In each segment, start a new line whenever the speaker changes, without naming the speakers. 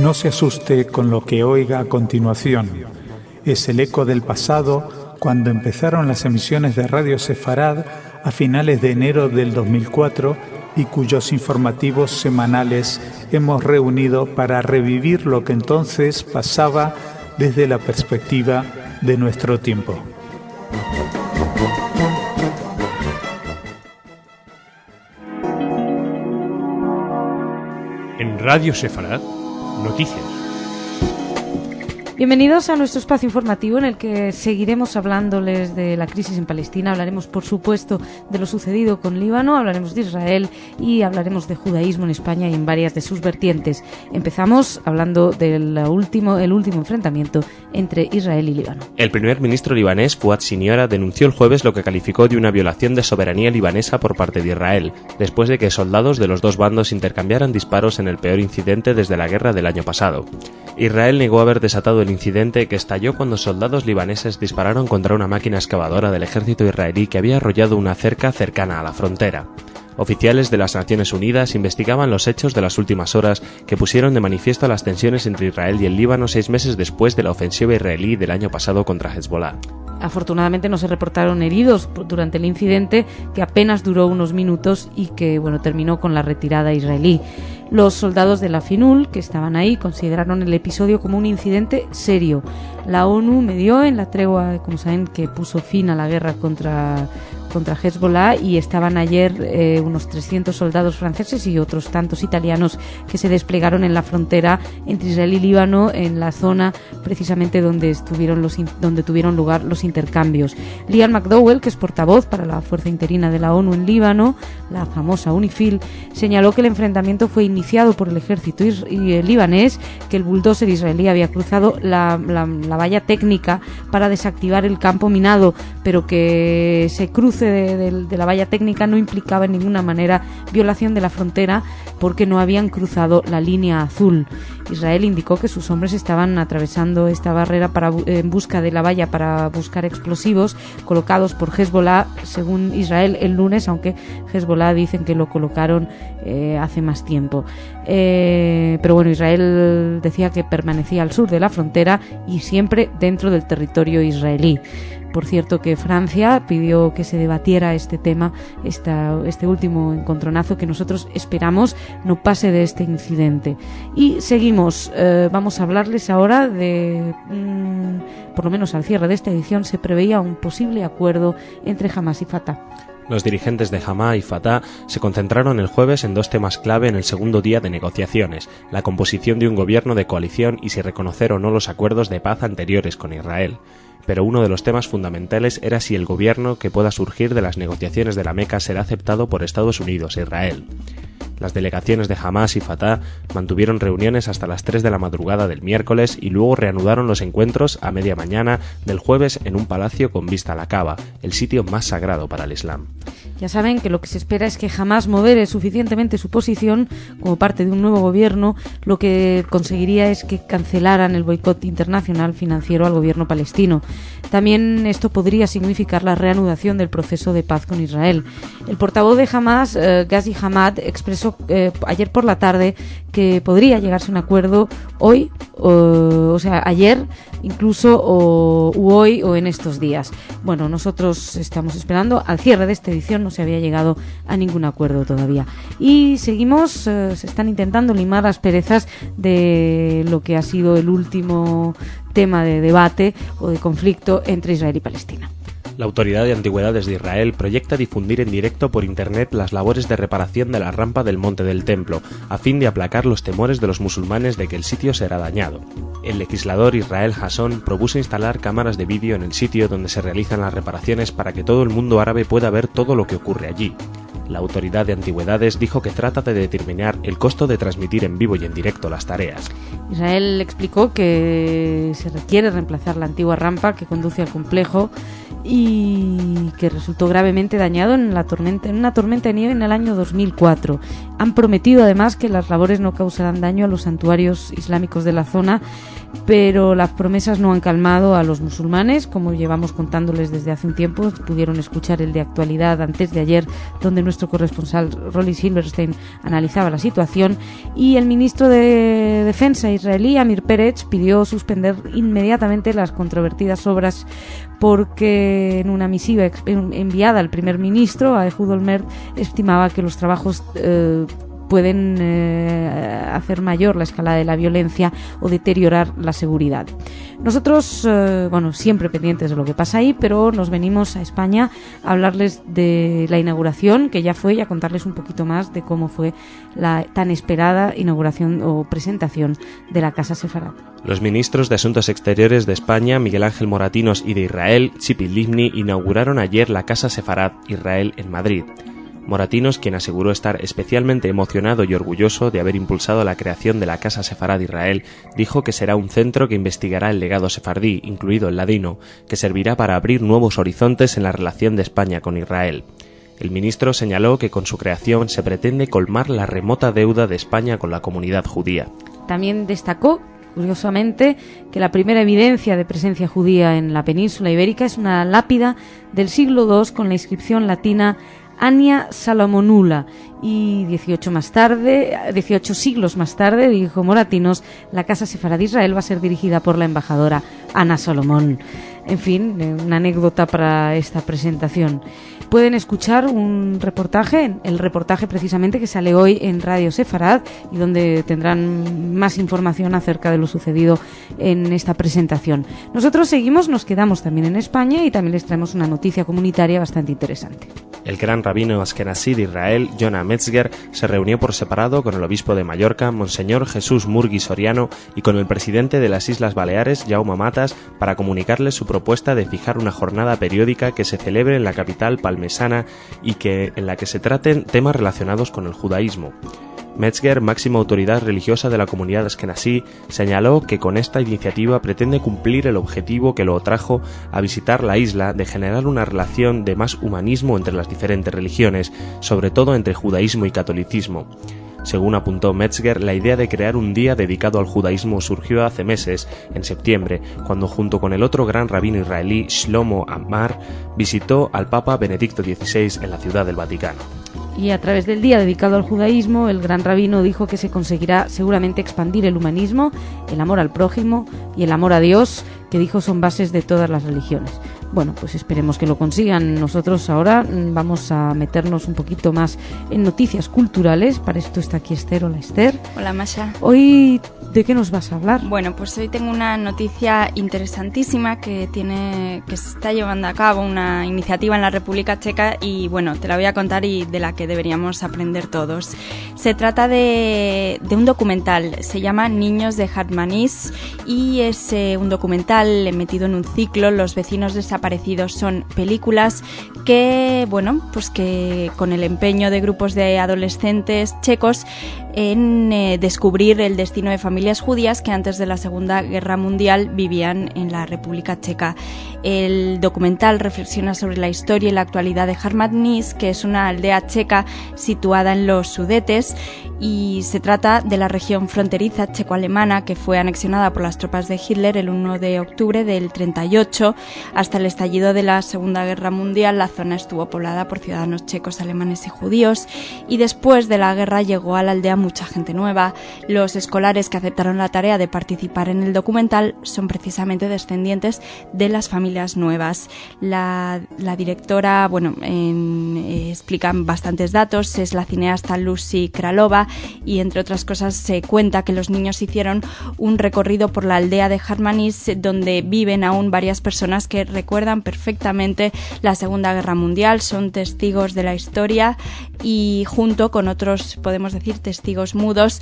No se asuste con lo que oiga a continuación. Es el eco del pasado cuando empezaron las emisiones de Radio Sefarad a finales de enero del 2004 y cuyos informativos semanales hemos reunido para revivir lo que entonces pasaba desde la perspectiva de nuestro tiempo.
En Radio Sefarad, noticias.
Bienvenidos a nuestro espacio informativo en el que seguiremos hablándoles de la crisis en Palestina. Hablaremos, por supuesto, de lo sucedido con Líbano, hablaremos de Israel y hablaremos de judaísmo en España y en varias de sus vertientes. Empezamos hablando del último enfrentamiento entre Israel y Líbano.
El primer ministro libanés, Fouad Siniora, denunció el jueves lo que calificó de una violación de soberanía libanesa por parte de Israel, después de que soldados de los dos bandos intercambiaran disparos en el peor incidente desde la guerra del año pasado. Israel negó haber desatado el incidente, que estalló cuando soldados libaneses dispararon contra una máquina excavadora del ejército israelí que había arrollado una cerca cercana a la frontera. Oficiales de las Naciones Unidas investigaban los hechos de las últimas horas que pusieron de manifiesto las tensiones entre Israel y el Líbano 6 meses después de la ofensiva israelí del año pasado contra Hezbollah.
Afortunadamente no se reportaron heridos durante el incidente, que apenas duró unos minutos y que terminó con la retirada israelí. Los soldados de la FINUL, que estaban ahí, consideraron el episodio como un incidente serio. La ONU medió en la tregua, como saben, que puso fin a la guerra contra Hezbollah, y estaban ayer unos 300 soldados franceses y otros tantos italianos que se desplegaron en la frontera entre Israel y Líbano, en la zona precisamente donde tuvieron lugar los intercambios. Liam McDowell, que es portavoz para la fuerza interina de la ONU en Líbano, la famosa UNIFIL, señaló que el enfrentamiento fue iniciado por el ejército libanés, que el bulldozer israelí había cruzado la valla técnica para desactivar el campo minado, pero que ese cruce de la valla técnica no implicaba en ninguna manera violación de la frontera, porque no habían cruzado la línea azul. Israel indicó que sus hombres estaban atravesando esta barrera en busca de la valla para buscar explosivos colocados por Hezbollah, según Israel, el lunes, aunque Hezbollah dicen que lo colocaron hace más tiempo. Pero Israel decía que permanecía al sur de la frontera y siempre dentro del territorio israelí. Por cierto, que Francia pidió que se debatiera este tema, este último encontronazo, que nosotros esperamos no pase de este incidente. Y seguimos, vamos a hablarles ahora de, por lo menos al cierre de esta edición, se preveía un posible acuerdo entre Hamás y Fatah.
Los dirigentes de Hamás y Fatah se concentraron el jueves en dos temas clave en el segundo día de negociaciones: la composición de un gobierno de coalición y si reconocer o no los acuerdos de paz anteriores con Israel. Pero uno de los temas fundamentales era si el gobierno que pueda surgir de las negociaciones de la Meca será aceptado por Estados Unidos e Israel. Las delegaciones de Hamás y Fatah mantuvieron reuniones hasta las 3 de la madrugada del miércoles y luego reanudaron los encuentros a media mañana del jueves en un palacio con vista a la Kaaba, el sitio más sagrado para el Islam.
Ya saben que lo que se espera es que Hamás modere suficientemente su posición como parte de un nuevo gobierno, lo que conseguiría es que cancelaran el boicot internacional financiero al gobierno palestino. También esto podría significar la reanudación del proceso de paz con Israel. El portavoz de Hamás, Ghazi Hamad, expresó ayer por la tarde que podría llegarse a un acuerdo hoy, ayer, incluso hoy o en estos días. Bueno, nosotros estamos esperando. Al cierre de esta edición no se había llegado a ningún acuerdo todavía. Y seguimos, se están intentando limar las perezas de lo que ha sido el último tema de debate o de conflicto entre Israel y Palestina.
La Autoridad de Antigüedades de Israel proyecta difundir en directo por internet las labores de reparación de la rampa del Monte del Templo, a fin de aplacar los temores de los musulmanes de que el sitio será dañado. El legislador Israel Hasson propuso instalar cámaras de vídeo en el sitio donde se realizan las reparaciones para que todo el mundo árabe pueda ver todo lo que ocurre allí. La Autoridad de Antigüedades dijo que trata de determinar el costo de transmitir en vivo y en directo las tareas.
Israel explicó que se requiere reemplazar la antigua rampa que conduce al complejo y que resultó gravemente dañado en una tormenta de nieve en el año 2004. Han prometido además que las labores no causarán daño a los santuarios islámicos de la zona, pero las promesas no han calmado a los musulmanes, como llevamos contándoles desde hace un tiempo. Pudieron escuchar el de Actualidad antes de ayer, donde nuestro nuestro corresponsal Rolly Silverstein analizaba la situación, y el ministro de Defensa israelí, Amir Peretz, pidió suspender inmediatamente las controvertidas obras porque en una misiva enviada al primer ministro, a Ehud Olmert, estimaba que los trabajos pueden hacer mayor la escalada de la violencia o deteriorar la seguridad. Nosotros, siempre pendientes de lo que pasa ahí, pero nos venimos a España a hablarles de la inauguración, que ya fue, y a contarles un poquito más de cómo fue la tan esperada inauguración o presentación de la Casa Sefarad.
Los ministros de Asuntos Exteriores de España, Miguel Ángel Moratinos, y de Israel, Tzipi Livni, inauguraron ayer la Casa Sefarad Israel en Madrid. Moratinos, quien aseguró estar especialmente emocionado y orgulloso de haber impulsado la creación de la Casa Sefarad Israel, dijo que será un centro que investigará el legado sefardí, incluido el ladino, que servirá para abrir nuevos horizontes en la relación de España con Israel. El ministro señaló que con su creación se pretende colmar la remota deuda de España con la comunidad judía.
También destacó, curiosamente, que la primera evidencia de presencia judía en la península ibérica es una lápida del siglo II con la inscripción latina Ania Salomonula, y 18 siglos más tarde, dijo Moratinos, la Casa Sefarad Israel va a ser dirigida por la embajadora Ana Salomón. En fin, una anécdota para esta presentación. Pueden escuchar un reportaje, el reportaje precisamente que sale hoy en Radio Sefarad, y donde tendrán más información acerca de lo sucedido en esta presentación. Nosotros nos quedamos también en España, y también les traemos una noticia comunitaria bastante interesante.
El gran rabino askenazí de Israel, Jonah Metzger, se reunió por separado con el obispo de Mallorca, Monseñor Jesús Murgui Soriano, y con el presidente de las Islas Baleares, Jaume Matas, para comunicarles su propuesta de fijar una jornada periódica que se celebre en la capital palmesana y en la que se traten temas relacionados con el judaísmo. Metzger, máxima autoridad religiosa de la comunidad askenazí, señaló que con esta iniciativa pretende cumplir el objetivo que lo trajo a visitar la isla de generar una relación de más humanismo entre las diferentes religiones, sobre todo entre judaísmo y catolicismo. Según apuntó Metzger, la idea de crear un día dedicado al judaísmo surgió hace meses, en septiembre, cuando junto con el otro gran rabino israelí, Shlomo Amar, visitó al Papa Benedicto XVI en la Ciudad del Vaticano.
Y a través del día dedicado al judaísmo, el gran rabino dijo que se conseguirá seguramente expandir el humanismo, el amor al prójimo y el amor a Dios, que dijo son bases de todas las religiones. Bueno, pues esperemos que lo consigan. Nosotros ahora vamos a meternos un poquito más en noticias culturales. Para esto está aquí Esther. Hola, Esther.
Hola, Masha.
Hoy, ¿de qué nos vas a hablar?
Bueno, pues hoy tengo una noticia interesantísima que se está llevando a cabo una iniciativa en la República Checa, y bueno, te la voy a contar y de la que deberíamos aprender todos. Se trata de un documental, se llama Niños de Hartmanis, y es un documental metido en un ciclo. Los vecinos desaparecidos son películas que, bueno, pues que con el empeño de grupos de adolescentes checos en descubrir el destino de familias judías que antes de la Segunda Guerra Mundial vivían en la República Checa. El documental reflexiona sobre la historia y la actualidad de Hartmanis, que es una aldea checa situada en los Sudetes, y se trata de la región fronteriza checo-alemana que fue anexionada por las tropas de Hitler el 1 de octubre del 38. Hasta el estallido de la Segunda Guerra Mundial, la zona estuvo poblada por ciudadanos checos, alemanes y judíos, y después de la guerra llegó a la aldea mucha gente nueva. Los escolares que aceptaron la tarea de participar en el documental son precisamente descendientes de las familias nuevas. La directora, explican bastantes datos, es la cineasta Lucy Kralova, y entre otras cosas se cuenta que los niños hicieron un recorrido por la aldea de Hartmanis, donde viven aún varias personas que recuerdan perfectamente la Segunda Guerra Mundial, son testigos de la historia, y junto con otros, podemos decir, testigos mudos,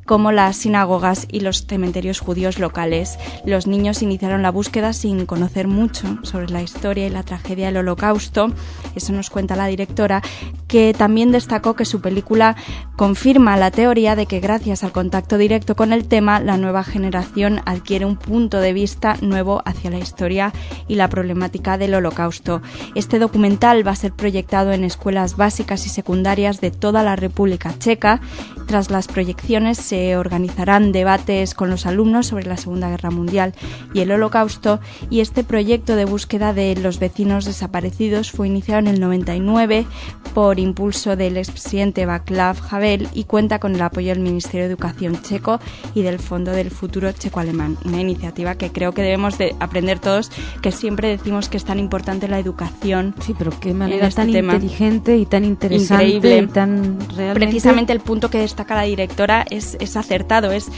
como las sinagogas y los cementerios judíos locales. Los niños iniciaron la búsqueda sin conocer mucho sobre la historia y la tragedia del Holocausto. Eso nos cuenta la directora, que también destacó que su película confirma la teoría de que gracias al contacto directo con el tema, la nueva generación adquiere un punto de vista nuevo hacia la historia y la problemática del Holocausto. Este documental va a ser proyectado en escuelas básicas y secundarias de toda la República Checa, Tras las proyecciones se organizarán debates con los alumnos sobre la Segunda Guerra Mundial y el Holocausto, y este proyecto de búsqueda de los vecinos desaparecidos fue iniciado en el 99 por impulso del expresidente Václav Havel y cuenta con el apoyo del Ministerio de Educación checo y del Fondo del Futuro Checo-Alemán. Una iniciativa que creo que debemos de aprender todos, que siempre decimos que es tan importante la educación.
Sí, pero qué manera tan inteligente y tan interesante.
Increíble.
Y tan realmente...
Precisamente el punto que destaca la directora es acertado, es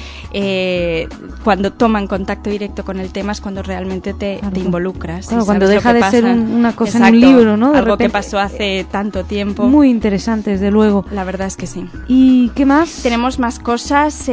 cuando toman contacto directo con el tema es cuando realmente te involucras.
Claro, cuando deja de ser una cosa en un libro, ¿no?
Algo que pasó hace tanto tiempo.
Muy interesante, desde luego.
La verdad es que sí.
¿Y qué más?
Tenemos más cosas.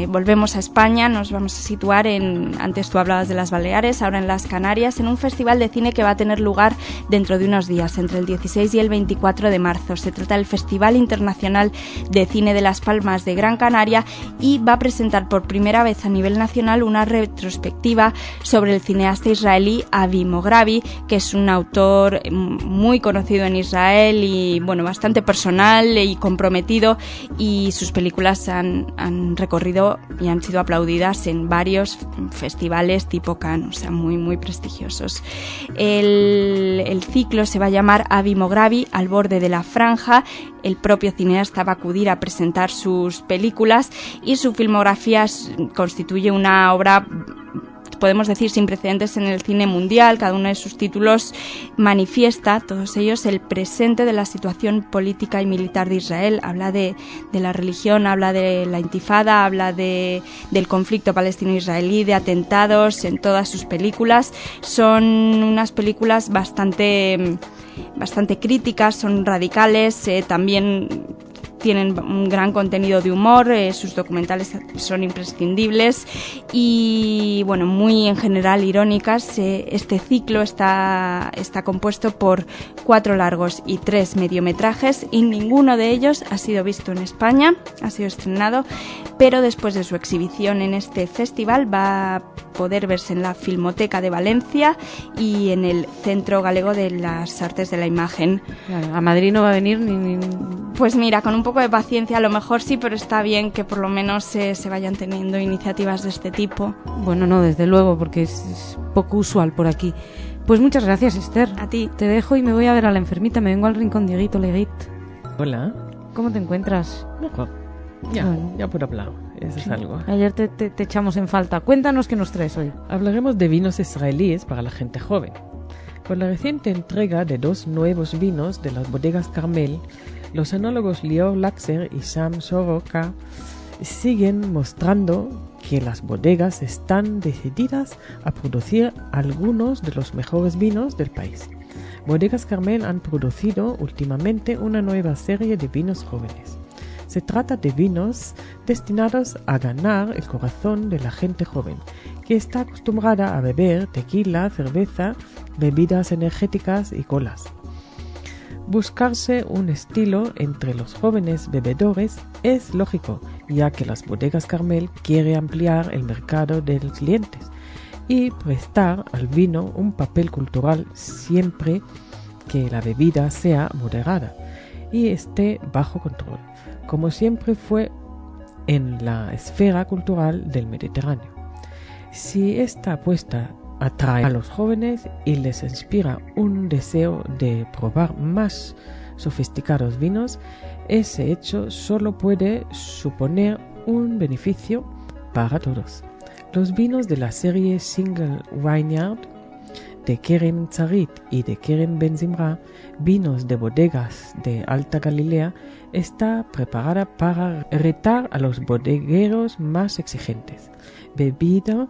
Volvemos a España, nos vamos a situar antes tú hablabas de las Baleares, ahora en las Canarias, en un festival de cine que va a tener lugar dentro de unos días, entre el 16 y el 24 de marzo. Se trata del Festival Internacional de Cine de Las Palmas de Gran Canaria y va a presentar por primera vez a nivel nacional una retrospectiva sobre el cineasta israelí Avi Mograbi, que es un autor muy conocido en Israel y bastante personal y comprometido, y sus películas han recorrido y han sido aplaudidas en varios festivales tipo Cannes, o sea, muy muy prestigiosos. El ciclo se va a llamar Avi Mograbi al borde de la franja. El propio cineasta va a acudir a presentar sus películas y su filmografía constituye una obra, podemos decir, sin precedentes en el cine mundial. Cada uno de sus títulos manifiesta, todos ellos, el presente de la situación política y militar de Israel. Habla de la religión, habla de la intifada, habla del conflicto palestino-israelí, de atentados en todas sus películas. Son unas películas bastante críticas, son radicales, también tienen un gran contenido de humor, sus documentales son imprescindibles y muy en general irónicas. Este ciclo está compuesto por 4 largos y 3 mediometrajes y ninguno de ellos ha sido visto en España, ha sido estrenado, pero después de su exhibición en este festival va a poder verse en la Filmoteca de Valencia y en el Centro Galego de las Artes de la Imagen.
Claro, a Madrid no va a venir ni...
Pues mira, con un poco de paciencia a lo mejor sí, pero está bien que por lo menos se vayan teniendo iniciativas de este tipo.
Bueno, no, desde luego, porque es poco usual por aquí. Pues muchas gracias, Esther.
A ti.
Te dejo y me voy a ver a la enfermita, me vengo al rincón Dieguito Leguit.
Hola.
¿Cómo te encuentras?
Mejor. Ya por hablar, eso es algo.
Ayer te echamos en falta. Cuéntanos qué nos traes hoy.
Hablaremos de vinos israelíes para la gente joven. Con la reciente entrega de 2 nuevos vinos de las bodegas Carmel, los enólogos Lior Laxer y Sam Soroka siguen mostrando que las bodegas están decididas a producir algunos de los mejores vinos del país. Bodegas Carmel han producido últimamente una nueva serie de vinos jóvenes. Se trata de vinos destinados a ganar el corazón de la gente joven, que está acostumbrada a beber tequila, cerveza, bebidas energéticas y colas. Buscarse un estilo entre los jóvenes bebedores es lógico, ya que las bodegas Carmel quiere ampliar el mercado de clientes y prestar al vino un papel cultural siempre que la bebida sea moderada y esté bajo control, como siempre fue en la esfera cultural del Mediterráneo. Si esta apuesta atrae a los jóvenes y les inspira un deseo de probar más sofisticados vinos, ese hecho solo puede suponer un beneficio para todos. Los vinos de la serie Single Vineyard de Kerem Tzarit y de Kerem Ben Zimra, vinos de bodegas de Alta Galilea, está preparada para retar a los bodegueros más exigentes. Bebido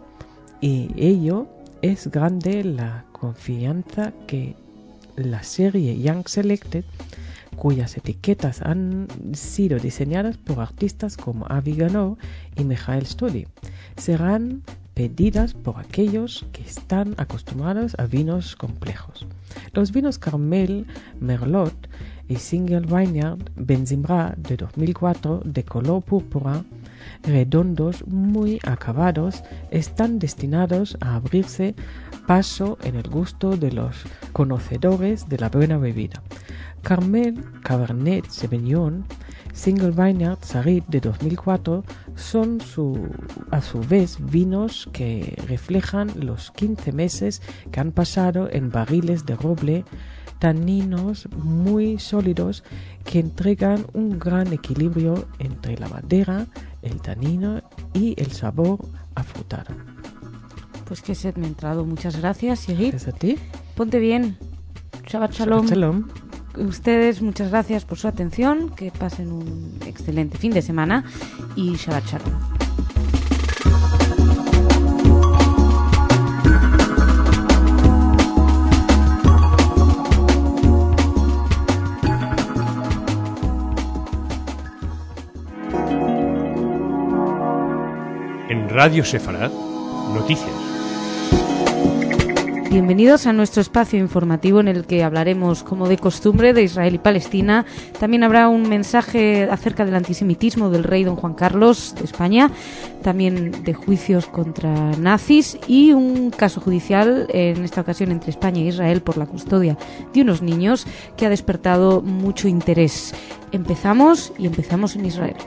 y ello es grande la confianza que la serie Young Selected, cuyas etiquetas han sido diseñadas por artistas como Avi Ganov y Michael Studi, serán pedidas por aquellos que están acostumbrados a vinos complejos. Los vinos Carmel, Merlot y Single Vineyard Ben Zimra de 2004 de color púrpura, redondos, muy acabados, están destinados a abrirse paso en el gusto de los conocedores de la buena bebida. Carmel Cabernet Sauvignon Single Vineyard Sarit de 2004 son a su vez vinos que reflejan los 15 meses que han pasado en barriles de roble, taninos muy sólidos que entregan un gran equilibrio entre la madera, el tanino y el sabor afrutado.
Pues que sed me ha entrado. Muchas gracias, Sigrid.
¿Es a ti?
Ponte bien. Shabbat Shalom.
Shabbat Shalom.
Ustedes, muchas gracias por su atención. Que pasen un excelente fin de semana y Shabbat Shalom.
En Radio Sefarad, noticias.
Bienvenidos a nuestro espacio informativo en el que hablaremos, como de costumbre, de Israel y Palestina. También habrá un mensaje acerca del antisemitismo del rey don Juan Carlos de España, también de juicios contra nazis y un caso judicial, en esta ocasión entre España e Israel, por la custodia de unos niños que ha despertado mucho interés. Empezamos en Israel.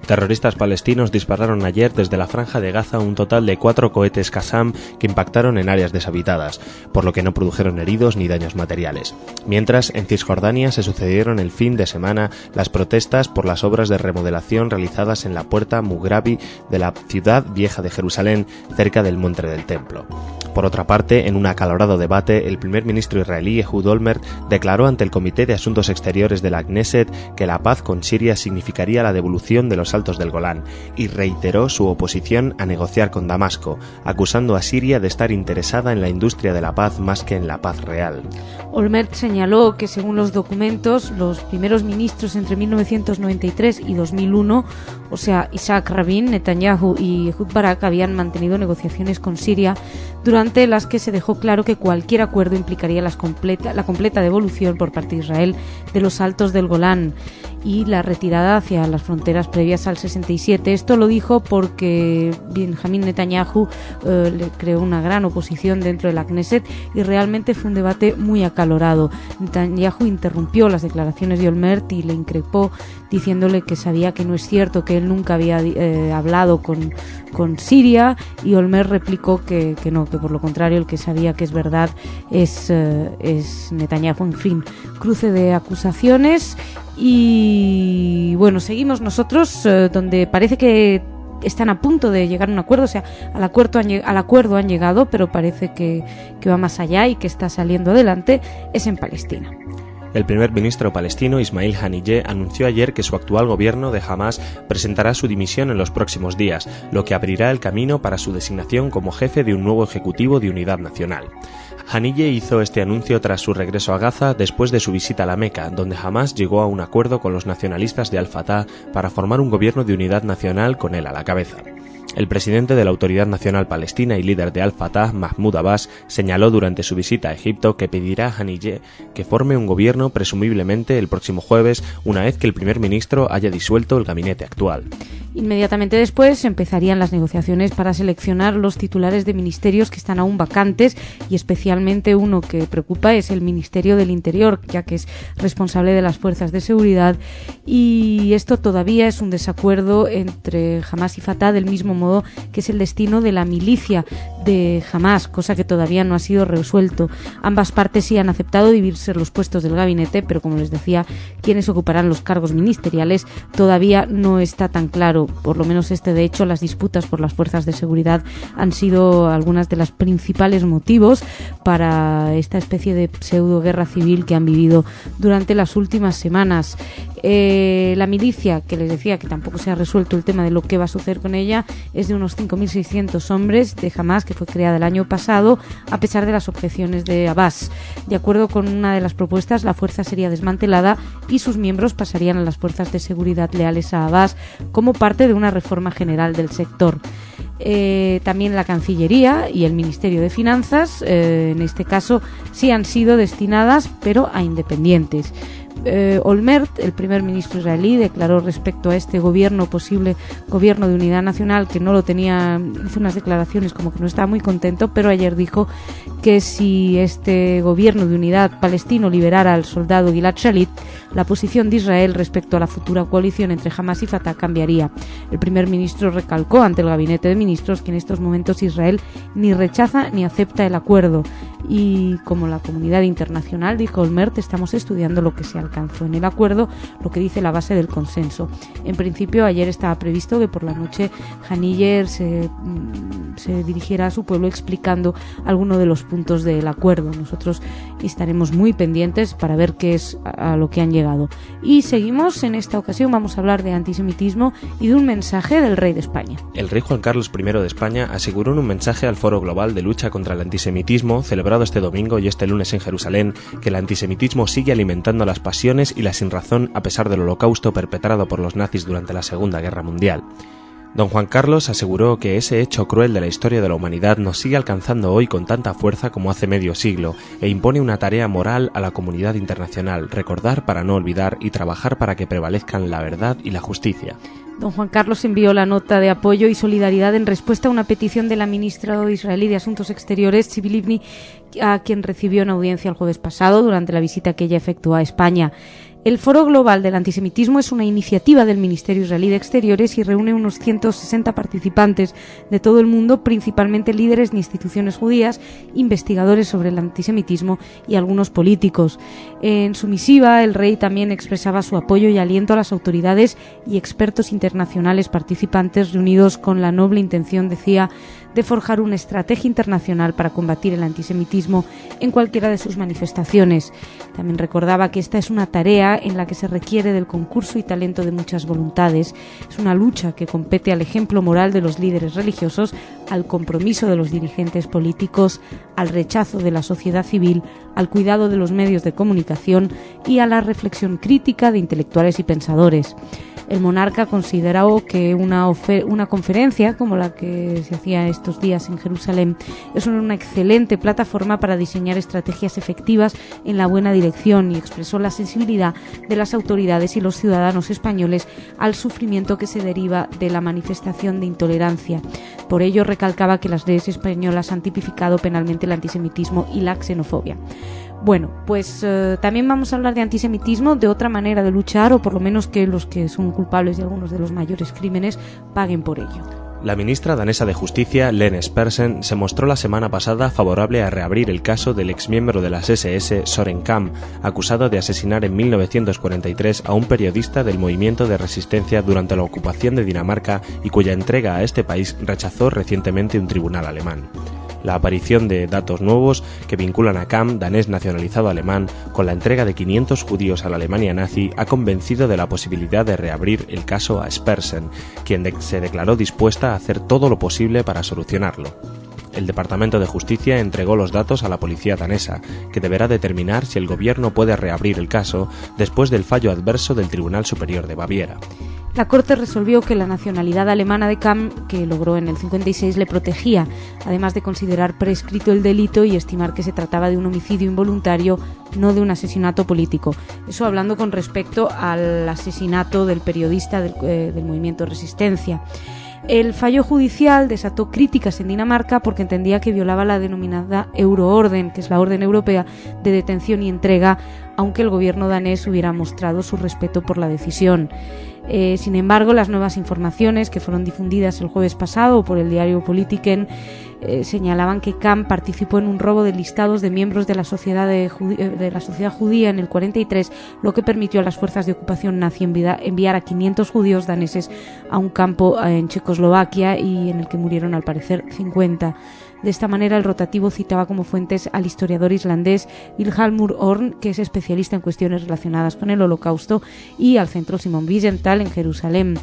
Terroristas palestinos dispararon ayer desde la Franja de Gaza un total de 4 cohetes Qassam que impactaron en áreas deshabitadas, por lo que no produjeron heridos ni daños materiales. Mientras, en Cisjordania se sucedieron el fin de semana las protestas por las obras de remodelación realizadas en la puerta Mugrabi de la ciudad vieja de Jerusalén, cerca del Monte del Templo. Por otra parte, en un acalorado debate, el primer ministro israelí Ehud Olmert declaró ante el Comité de Asuntos Exteriores de la Knesset que la paz con Siria significaría la devolución de los Altos del Golán y reiteró su oposición a negociar con Damasco, acusando a Siria de estar interesada en la industria de la paz más que en la paz real.
Olmert señaló que, según los documentos, los primeros ministros entre 1993 y 2001, o sea, Isaac Rabin, Netanyahu y Ehud Barak, habían mantenido negociaciones con Siria durante las que se dejó claro que cualquier acuerdo implicaría la completa devolución por parte de Israel de los Altos del Golán y la retirada hacia las fronteras previas al 67. Esto lo dijo porque Benjamín Netanyahu le creó una gran oposición dentro de la Knesset y realmente fue un debate muy acalorado. Netanyahu interrumpió las declaraciones de Olmert y le increpó diciéndole que sabía que no es cierto, que él nunca había hablado con Siria, y Olmert replicó que no, que por lo contrario el que sabía que es verdad es Netanyahu. En fin, cruce de acusaciones. Y bueno, seguimos nosotros donde parece que están a punto de llegar a un acuerdo, o sea, al acuerdo han llegado, pero parece que va más allá y que está saliendo adelante, es en Palestina.
El primer ministro palestino Ismail Haniyeh anunció ayer que su actual gobierno de Hamás presentará su dimisión en los próximos días, lo que abrirá el camino para su designación como jefe de un nuevo ejecutivo de unidad nacional. Haniyeh hizo este anuncio tras su regreso a Gaza después de su visita a la Meca, donde Hamás llegó a un acuerdo con los nacionalistas de Al-Fatah para formar un gobierno de unidad nacional con él a la cabeza. El presidente de la Autoridad Nacional Palestina y líder de Al-Fatah, Mahmoud Abbas, señaló durante su visita a Egipto que pedirá a Haniyeh que forme un gobierno presumiblemente el próximo jueves, una vez que el primer ministro haya disuelto el gabinete actual.
Inmediatamente después empezarían las negociaciones para seleccionar los titulares de ministerios que están aún vacantes, y especialmente uno que preocupa es el Ministerio del Interior, ya que es responsable de las fuerzas de seguridad, y esto todavía es un desacuerdo entre Hamás y Fatah, del mismo modo que es el destino de la milicia de Hamás, cosa que todavía no ha sido resuelto. Ambas partes sí han aceptado dividirse los puestos del gabinete, pero como les decía, quienes ocuparán los cargos ministeriales todavía no está tan claro. Por lo menos de hecho, las disputas por las fuerzas de seguridad han sido algunas de las principales motivos para esta especie de pseudo guerra civil que han vivido durante las últimas semanas. La milicia, que les decía que tampoco se ha resuelto el tema de lo que va a suceder con ella, es de unos 5.600 hombres de Hamás, que fue creada el año pasado a pesar de las objeciones de Abbas. De acuerdo con una de las propuestas, la fuerza sería desmantelada y sus miembros pasarían a las fuerzas de seguridad leales a Abbas como parte de una reforma general del sector. También la Cancillería y el Ministerio de Finanzas, en este caso, sí han sido destinadas, pero a independientes. Olmert, el primer ministro israelí, declaró respecto a este posible gobierno de unidad nacional, que no lo tenía, hizo unas declaraciones como que no estaba muy contento, pero ayer dijo que si este gobierno de unidad palestino liberara al soldado Gilad Shalit, la posición de Israel respecto a la futura coalición entre Hamas y Fatah cambiaría. El primer ministro recalcó ante el gabinete de ministros que en estos momentos Israel ni rechaza ni acepta el acuerdo. Y como la comunidad internacional, dijo Olmert, estamos estudiando lo que se alcanzó en el acuerdo, lo que dice la base del consenso. En principio, ayer estaba previsto que por la noche Haniller se dirigiera a su pueblo explicando alguno de los puntos del acuerdo. Nosotros estaremos muy pendientes para ver qué es a lo que han llegado. Y seguimos, en esta ocasión vamos a hablar de antisemitismo y de un mensaje del rey de España.
El rey Juan Carlos I de España aseguró en un mensaje al Foro Global de Lucha contra el Antisemitismo, celebrado este domingo y este lunes en Jerusalén, que el antisemitismo sigue alimentando las pasiones y la sinrazón a pesar del holocausto perpetrado por los nazis durante la Segunda Guerra Mundial. Don Juan Carlos aseguró que ese hecho cruel de la historia de la humanidad nos sigue alcanzando hoy con tanta fuerza como hace medio siglo e impone una tarea moral a la comunidad internacional: recordar para no olvidar y trabajar para que prevalezcan la verdad y la justicia.
Don Juan Carlos envió la nota de apoyo y solidaridad en respuesta a una petición de la ministra israelí de Asuntos Exteriores, Tzipi Livni, a quien recibió en audiencia el jueves pasado durante la visita que ella efectuó a España. El Foro Global del Antisemitismo es una iniciativa del Ministerio Israelí de Exteriores y reúne unos 160 participantes de todo el mundo, principalmente líderes de instituciones judías, investigadores sobre el antisemitismo y algunos políticos. En su misiva, el rey también expresaba su apoyo y aliento a las autoridades y expertos internacionales participantes reunidos con la noble intención, decía, de forjar una estrategia internacional para combatir el antisemitismo en cualquiera de sus manifestaciones. También recordaba que esta es una tarea en la que se requiere del concurso y talento de muchas voluntades. Es una lucha que compete al ejemplo moral de los líderes religiosos, al compromiso de los dirigentes políticos, al rechazo de la sociedad civil, al cuidado de los medios de comunicación y a la reflexión crítica de intelectuales y pensadores. El monarca consideró que una conferencia como la que se hacía estos días en Jerusalén es una excelente plataforma para diseñar estrategias efectivas en la buena dirección, y expresó la sensibilidad de las autoridades y los ciudadanos españoles al sufrimiento que se deriva de la manifestación de intolerancia. Por ello, recalcaba que las leyes españolas han tipificado penalmente el antisemitismo y la xenofobia. Bueno, pues también vamos a hablar de antisemitismo, de otra manera de luchar, o por lo menos que los que son culpables de algunos de los mayores crímenes paguen por ello.
La ministra danesa de Justicia, Lene Espersen, se mostró la semana pasada favorable a reabrir el caso del exmiembro de las SS, Søren Kam, acusado de asesinar en 1943 a un periodista del movimiento de resistencia durante la ocupación de Dinamarca y cuya entrega a este país rechazó recientemente un tribunal alemán. La aparición de datos nuevos que vinculan a Kam, danés nacionalizado alemán, con la entrega de 500 judíos a la Alemania nazi ha convencido de la posibilidad de reabrir el caso a Espersen, quien se declaró dispuesta a hacer todo lo posible para solucionarlo. El Departamento de Justicia entregó los datos a la policía danesa, que deberá determinar si el gobierno puede reabrir el caso después del fallo adverso del Tribunal Superior de Baviera.
La Corte resolvió que la nacionalidad alemana de Kam, que logró en el 56, le protegía, además de considerar prescrito el delito y estimar que se trataba de un homicidio involuntario, no de un asesinato político. Eso hablando con respecto al asesinato del periodista del movimiento de resistencia. El fallo judicial desató críticas en Dinamarca porque entendía que violaba la denominada Euroorden, que es la orden europea de detención y entrega, aunque el gobierno danés hubiera mostrado su respeto por la decisión. Sin embargo, las nuevas informaciones que fueron difundidas el jueves pasado por el diario Politiken señalaban que Kam participó en un robo de listados de miembros de la sociedad judía en el 43, lo que permitió a las fuerzas de ocupación nazi enviar a 500 judíos daneses a un campo en Checoslovaquia, y en el que murieron al parecer 50. De esta manera, el rotativo citaba como fuentes al historiador islandés Vilhjálmur Örn, que es especialista en cuestiones relacionadas con el Holocausto, y al Centro Simon Wiesenthal en Jerusalén.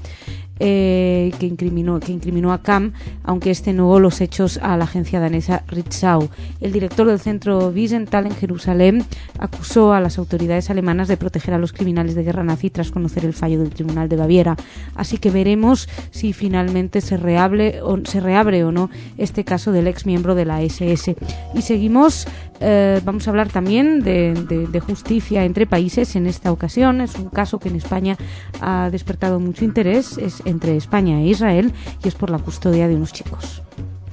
que incriminó a Kam, aunque este negó los hechos a la agencia danesa Ritzau. El director del centro Wiesenthal en Jerusalén acusó a las autoridades alemanas de proteger a los criminales de guerra nazi tras conocer el fallo del Tribunal de Baviera. Así que veremos si finalmente se reabre o no este caso del ex miembro de la SS. Y seguimos, vamos a hablar también de justicia entre países. En esta ocasión es un caso que en España ha despertado mucho interés, es entre España e Israel, y es por la custodia de unos chicos.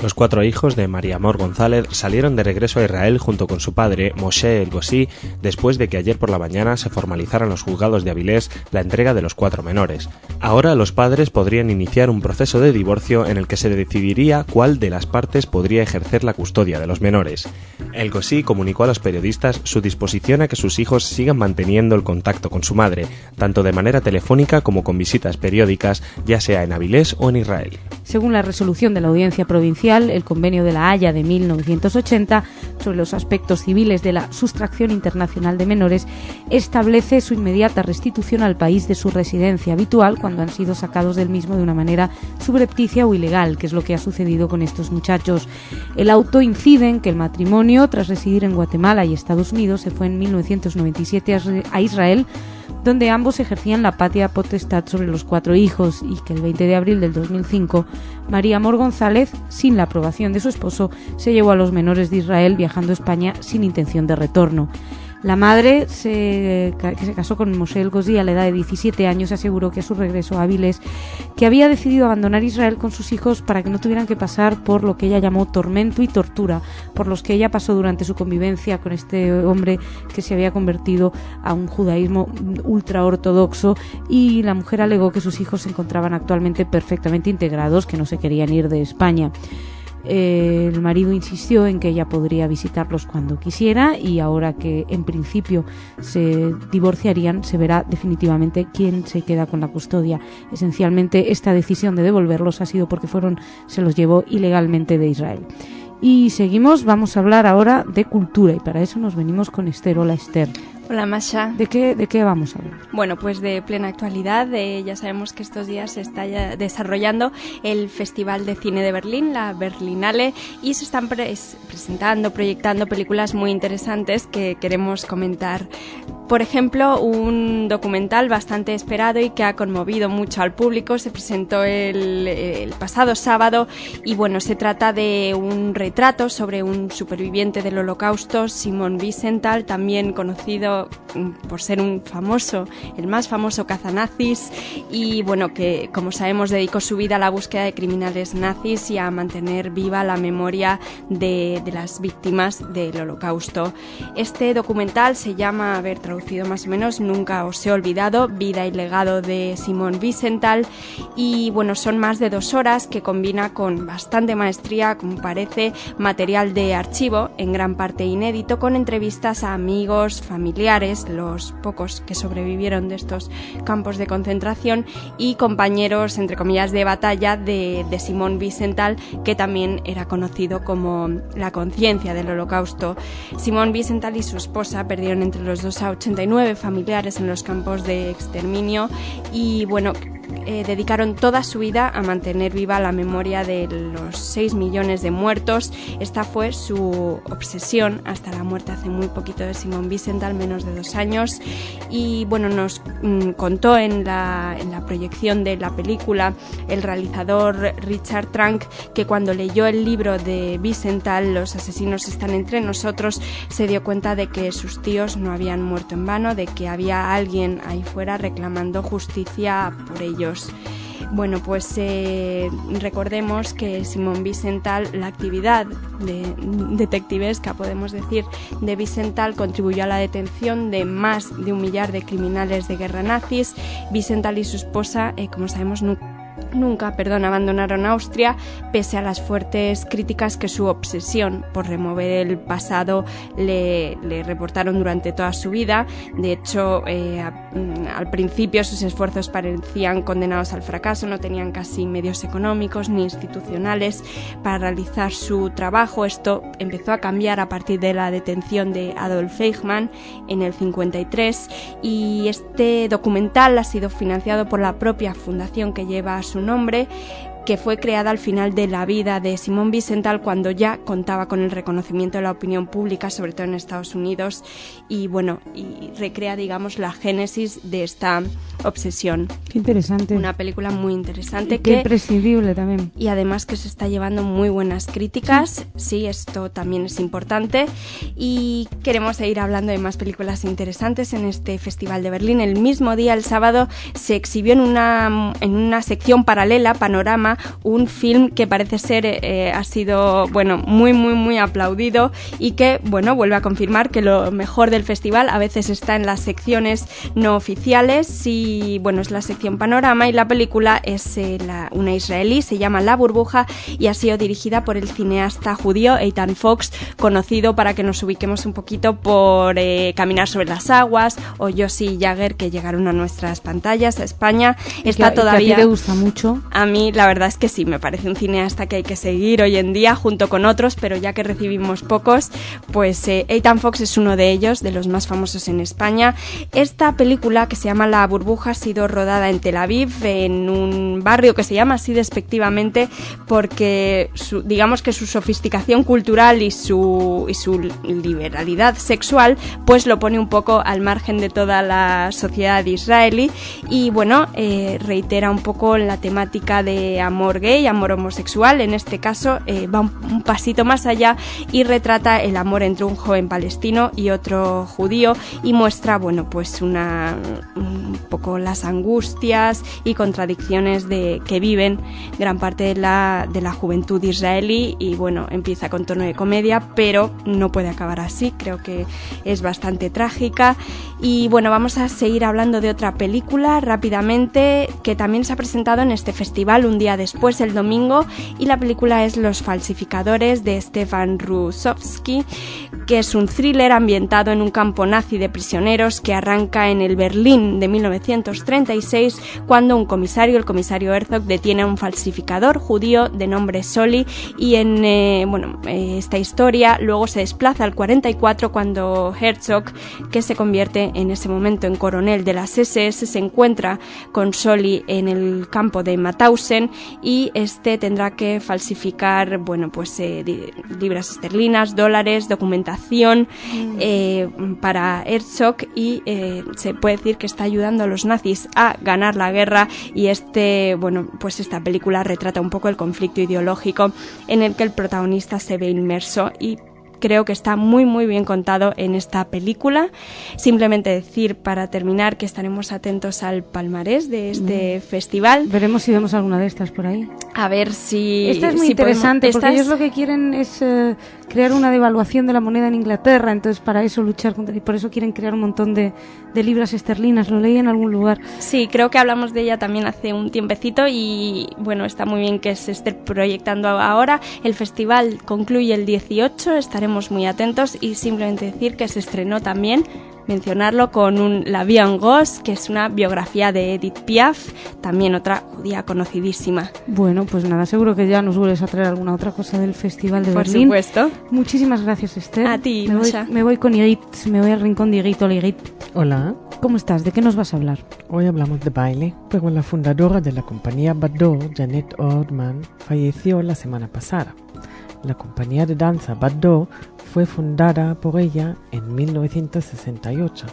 Los 4 hijos de María Amor González salieron de regreso a Israel junto con su padre, Moshe El Gossi, después de que ayer por la mañana se formalizara en los juzgados de Avilés la entrega de los 4 menores. Ahora los padres podrían iniciar un proceso de divorcio en el que se decidiría cuál de las partes podría ejercer la custodia de los menores. El Gossi comunicó a los periodistas su disposición a que sus hijos sigan manteniendo el contacto con su madre, tanto de manera telefónica como con visitas periódicas, ya sea en Avilés o en Israel.
Según la resolución de la Audiencia Provincial, el Convenio de la Haya de 1980 sobre los aspectos civiles de la sustracción internacional de menores establece su inmediata restitución al país de su residencia habitual cuando han sido sacados del mismo de una manera subrepticia o ilegal, que es lo que ha sucedido con estos muchachos. El auto incide en que el matrimonio, tras residir en Guatemala y Estados Unidos, se fue en 1997 a Israel, donde ambos ejercían la patria potestad sobre los 4 hijos, y que el 20 de abril del 2005 María Amor González, sin la aprobación de su esposo, se llevó a los menores de Israel viajando a España sin intención de retorno. La madre, que se casó con Moshe El Gossi a la edad de 17 años, aseguró que a su regreso a Avilés que había decidido abandonar Israel con sus hijos para que no tuvieran que pasar por lo que ella llamó tormento y tortura, por los que ella pasó durante su convivencia con este hombre que se había convertido a un judaísmo ultraortodoxo, y la mujer alegó que sus hijos se encontraban actualmente perfectamente integrados, que no se querían ir de España. El marido insistió en que ella podría visitarlos cuando quisiera, y ahora que en principio se divorciarían, se verá definitivamente quién se queda con la custodia. Esencialmente, esta decisión de devolverlos ha sido porque se los llevó ilegalmente de Israel. Y seguimos, vamos a hablar ahora de cultura, y para eso nos venimos con Esther. Hola, Esther.
Hola, Masha.
¿De qué vamos a hablar?
Bueno, pues de plena actualidad. Ya sabemos que estos días se está ya desarrollando el Festival de Cine de Berlín, la Berlinale, y se están presentando, proyectando películas muy interesantes que queremos comentar. Por ejemplo, un documental bastante esperado y que ha conmovido mucho al público se presentó el pasado sábado, y bueno, se trata de un retrato sobre un superviviente del Holocausto, Simon Wiesenthal, también conocido por ser el más famoso cazanazis, y bueno, que como sabemos dedicó su vida a la búsqueda de criminales nazis y a mantener viva la memoria de las víctimas del Holocausto. Este documental se llama, traducido más o menos, Nunca os he olvidado, vida y legado de Simon Wiesenthal, y bueno, son más de 2 horas que combina con bastante maestría, como parece, material de archivo, en gran parte inédito, con entrevistas a amigos, familiares, los pocos que sobrevivieron de estos campos de concentración, y compañeros, entre comillas, de batalla de Simon Wiesenthal, que también era conocido como la conciencia del Holocausto. Simon Wiesenthal y su esposa perdieron entre los 2 a 89 familiares en los campos de exterminio, y bueno, dedicaron toda su vida a mantener viva la memoria de los 6 millones de muertos. Esta fue su obsesión hasta la muerte hace muy poquito de Simon Wiesenthal, menos de 2 años. Y bueno, nos contó en la proyección de la película el realizador Richard Trank que cuando leyó el libro de Wiesenthal, Los asesinos están entre nosotros, se dio cuenta de que sus tíos no habían muerto en vano, de que había alguien ahí fuera reclamando justicia por ellos. Bueno, pues recordemos que Simon Wiesenthal, la actividad detectivesca, podemos decir, de Wiesenthal contribuyó a la detención de más de 1 millar de criminales de guerra nazis. Wiesenthal y su esposa, como sabemos, nunca abandonaron Austria, pese a las fuertes críticas que su obsesión por remover el pasado le reportaron durante toda su vida. De hecho, al principio sus esfuerzos parecían condenados al fracaso, no tenían casi medios económicos ni institucionales para realizar su trabajo. Esto empezó a cambiar a partir de la detención de Adolf Eichmann en el 53, y este documental ha sido financiado por la propia fundación que lleva su nombre, que fue creada al final de la vida de Simón Wiesenthal, cuando ya contaba con el reconocimiento de la opinión pública, sobre todo en Estados Unidos, y bueno, y recrea, digamos, la génesis de esta obsesión.
Qué interesante.
Una película muy interesante.
Qué imprescindible también.
Y además que se está llevando muy buenas críticas. Sí, esto también es importante. Y queremos seguir hablando de más películas interesantes en este Festival de Berlín. El mismo día, el sábado, se exhibió en una sección paralela, Panorama, un film que parece ser ha sido, bueno, muy aplaudido, y que, bueno, vuelve a confirmar que lo mejor del festival a veces está en las secciones no oficiales. Y bueno, es la sección Panorama, y la película es una israelí, se llama La Burbuja, y ha sido dirigida por el cineasta judío Eitan Fox, conocido, para que nos ubiquemos un poquito, por Caminar sobre las aguas o Yossi Jagger, que llegaron a nuestras pantallas, a España. Está todavía...
¿A ti te gusta mucho?
A mí la verdad es que sí, me parece un cineasta que hay que seguir hoy en día junto con otros, pero ya que recibimos pocos, pues Eitan Fox es uno de ellos, de los más famosos en España. Esta película, que se llama La Burbuja, ha sido rodada en Tel Aviv, en un barrio que se llama así despectivamente porque digamos que su sofisticación cultural y su liberalidad sexual pues lo pone un poco al margen de toda la sociedad israelí, y bueno, reitera un poco la temática de amor gay, amor homosexual. En este caso va un pasito más allá y retrata el amor entre un joven palestino y otro judío, y muestra, bueno, pues un poco las angustias y contradicciones que viven gran parte de la juventud israelí. Y bueno, empieza con tono de comedia, pero no puede acabar así, creo que es bastante trágica. Y bueno, vamos a seguir hablando de otra película rápidamente, que también se ha presentado en este festival un día después, el domingo, y la película es Los falsificadores, de Stefan Rusowski, que es un thriller ambientado en un campo nazi de prisioneros que arranca en el Berlín de 1936, cuando el comisario Herzog, detiene a un falsificador judío de nombre Soli, y en esta historia luego se desplaza al 44, cuando Herzog, que se convierte en ese momento en coronel de las SS, se encuentra con Soli en el campo de Mauthausen, y este tendrá que falsificar, libras esterlinas, dólares, documentación para Herzog, y se puede decir que está ayudando a los nazis a ganar la guerra. Y esta película retrata un poco el conflicto ideológico en el que el protagonista se ve inmerso, y creo que está muy bien contado en esta película. Simplemente decir, para terminar, que estaremos atentos al palmarés de este festival.
Veremos si vemos alguna de estas por ahí.
A ver si...
Esta es muy interesante, porque ellos lo que quieren es crear una devaluación de la moneda en Inglaterra, entonces para eso luchar contra... Y por eso quieren crear un montón de libras esterlinas, lo leí en algún lugar.
Sí, creo que hablamos de ella también hace un tiempecito, y bueno, está muy bien que se esté proyectando ahora. El festival concluye el 18, estaremos muy atentos, y simplemente decir que se estrenó también, mencionarlo, con La Vie en Rose, que es una biografía de Edith Piaf, también otra judía conocidísima.
Bueno, pues nada, seguro que ya nos vuelves a traer alguna otra cosa del Festival de Berlín.
Por supuesto.
Muchísimas gracias, Esther.
A ti,
me voy con Irit, me voy al rincón de Irit. Hola, Irit.
Hola.
¿Cómo estás? ¿De qué nos vas a hablar?
Hoy hablamos de baile, pero la fundadora de la compañía Bardot, Janet Ortman, falleció la semana pasada. La compañía de danza Bardot fue fundada por ella en 1968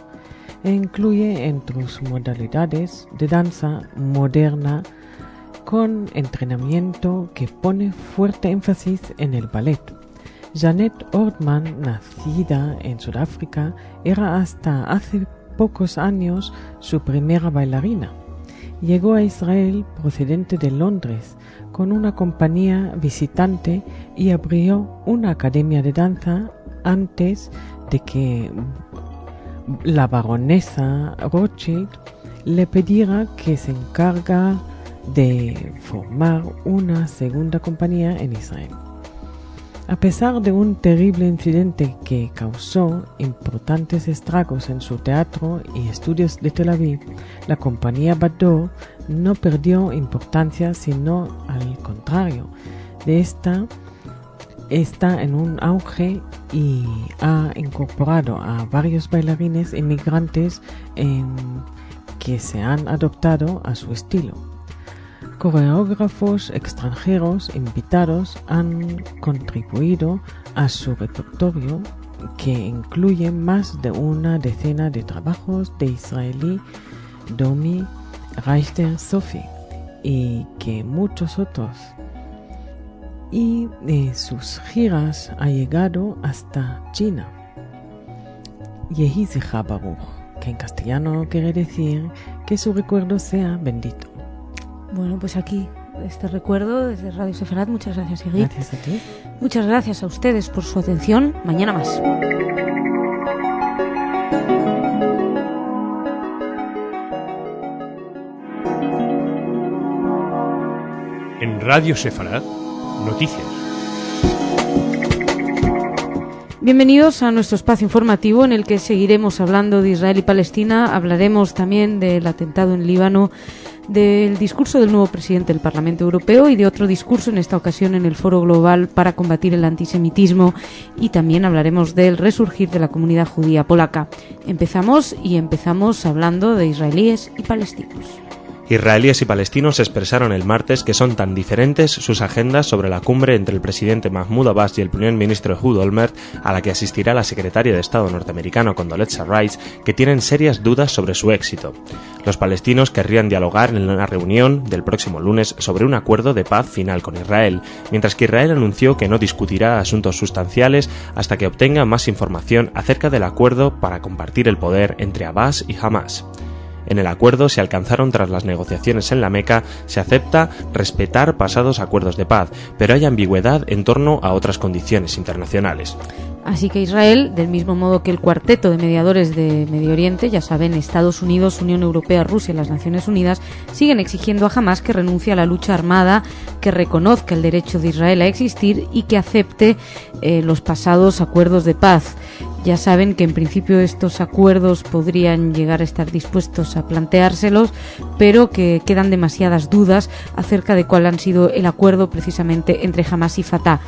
e incluye entre sus modalidades de danza moderna con entrenamiento que pone fuerte énfasis en el ballet. Janet Ortman, nacida en Sudáfrica, era hasta hace pocos años su primera bailarina. Llegó a Israel procedente de Londres con una compañía visitante y abrió una academia de danza antes de que la baronesa Rothschild le pidiera que se encarga de formar una segunda compañía en Israel. A pesar de un terrible incidente que causó importantes estragos en su teatro y estudios de Tel Aviv, la compañía Bardot no perdió importancia, sino al contrario. Está en un auge y ha incorporado a varios bailarines inmigrantes que se han adoptado a su estilo. Coreógrafos extranjeros invitados han contribuido a su repertorio, que incluye más de una decena de trabajos de israelí Domi Reichter Sofi y que muchos otros. Y de sus giras ha llegado hasta China. Yehi Zecha Baruch, que en castellano quiere decir que su recuerdo sea bendito.
Bueno, pues aquí este recuerdo desde Radio Sefarad. Muchas gracias, Iggy.
Gracias a ti.
Muchas gracias a ustedes por su atención. Mañana más.
En Radio Sefarad, noticias.
Bienvenidos a nuestro espacio informativo en el que seguiremos hablando de Israel y Palestina. Hablaremos también del atentado en Líbano, del discurso del nuevo presidente del Parlamento Europeo y de otro discurso, en esta ocasión en el Foro Global para combatir el antisemitismo, y también hablaremos del resurgir de la comunidad judía polaca. Empezamos hablando de israelíes y palestinos.
Israelíes y palestinos expresaron el martes que son tan diferentes sus agendas sobre la cumbre entre el presidente Mahmoud Abbas y el primer ministro Ehud Olmert, a la que asistirá la secretaria de Estado norteamericano Condoleezza Rice, que tienen serias dudas sobre su éxito. Los palestinos querrían dialogar en la reunión del próximo lunes sobre un acuerdo de paz final con Israel, mientras que Israel anunció que no discutirá asuntos sustanciales hasta que obtenga más información acerca del acuerdo para compartir el poder entre Abbas y Hamas. En el acuerdo se alcanzaron tras las negociaciones en la Meca, se acepta respetar pasados acuerdos de paz, pero hay ambigüedad en torno a otras condiciones internacionales.
Así que Israel, del mismo modo que el cuarteto de mediadores de Medio Oriente, ya saben, Estados Unidos, Unión Europea, Rusia y las Naciones Unidas, siguen exigiendo a Hamas que renuncie a la lucha armada, que reconozca el derecho de Israel a existir y que acepte los pasados acuerdos de paz. Ya saben que en principio estos acuerdos podrían llegar a estar dispuestos a planteárselos, pero que quedan demasiadas dudas acerca de cuál han sido el acuerdo precisamente entre Hamas y Fatah.